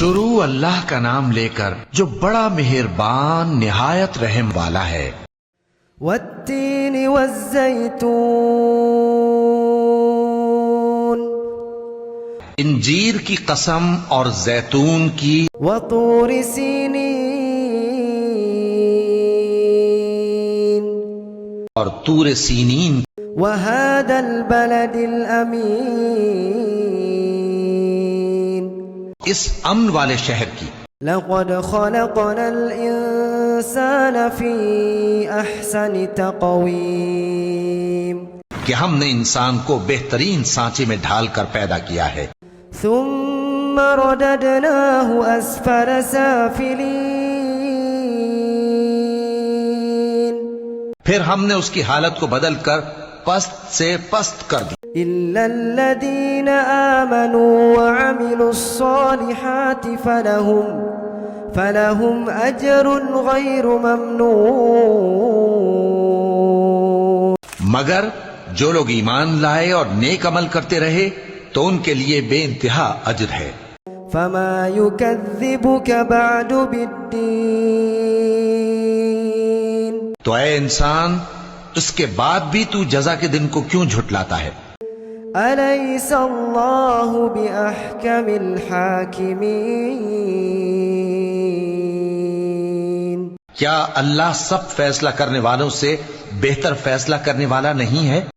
شروع اللہ کا نام لے کر جو بڑا مہربان نہایت رحم والا ہے۔ والتین والزیتون، انجیر کی قسم اور زیتون کی، وطور سینین، اور طور سینین، وهذا البلد الأمين، اس امن والے شہر کی۔ لقد خلقنا الإنسان في أحسن تقويم، کہ ہم نے انسان کو بہترین سانچے میں ڈھال کر پیدا کیا ہے، ثم رددناه أسفل سافلين، پھر ہم نے اس کی حالت کو بدل کر پست سے پست کر دی، إلا الذين آمنوا وعملوا الصالحات فلهم أجر غير ممنون، مگر جو لوگ ایمان لائے اور نیک عمل کرتے رہے تو ان کے لیے بے انتہا اجر ہے۔ فما يكذبك بعد بالدين، تو اے انسان اس کے بعد بھی تو جزا کے دن کو کیوں جھٹلاتا ہے؟ أليس الله بأحكم الحاكمين، کیا اللہ سب فیصلہ کرنے والوں سے بہتر فیصلہ کرنے والا نہیں ہے؟